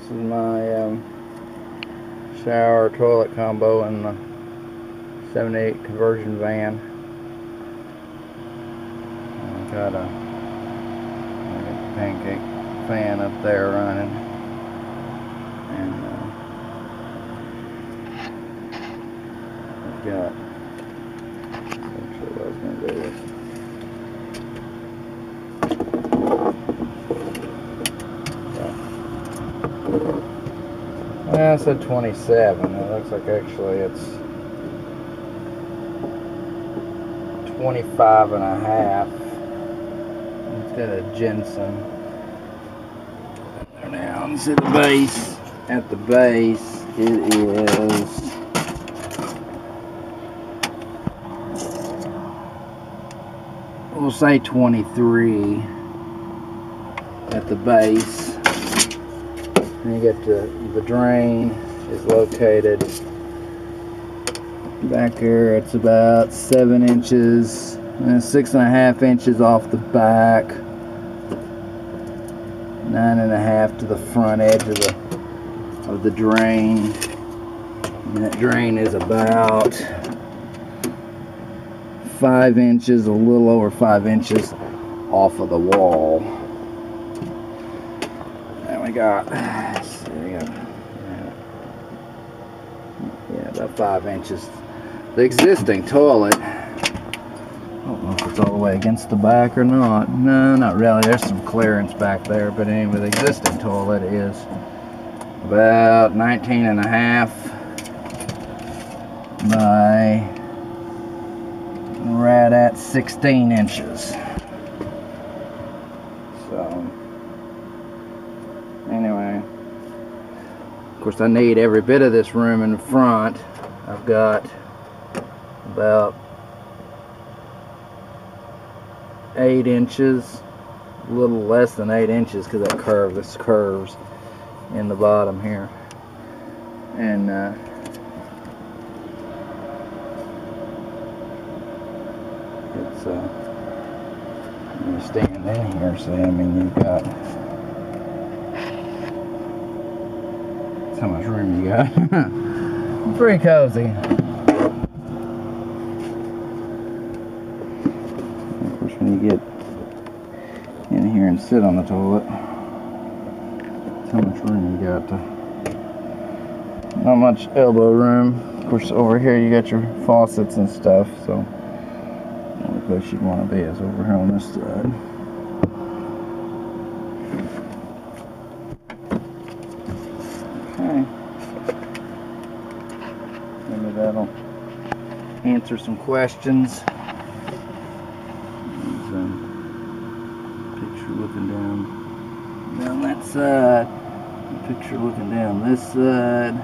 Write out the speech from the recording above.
This is my shower toilet combo in the 78 conversion van. I've got a pancake fan up there running, and I've got, actually what I was going to do is I said 27. It looks like actually it's 25 and a half instead of Jenson. There now, you see the base. At the base, it is we'll say 23 at the base. And you get the drain is located back here. It's about 7 inches and 6.5 inches off the back, 9.5 to the front edge of the drain. And that drain is about 5 inches, a little over 5 inches off of the wall. And we got, about 5 inches. The existing toilet, I don't know if it's all the way against the back or not. No, not really. There's some clearance back there, but anyway, the existing toilet is about 19.5 by right at 16 inches. So anyway, of course I need every bit of this room in the front. I've got about 8 inches, a little less than 8 inches, because that curve, this curves in the bottom here. And it's you stand in here, so I mean you've got, that's how much room you got. Pretty cozy. Of course, when you get in here and sit on the toilet, that's how much room you got. Not much elbow room. Of course, over here you got your faucets and stuff, so the only place you'd want to be is over here on this side. Okay. Maybe that'll answer some questions. There's a picture looking down that side. A picture looking down this side.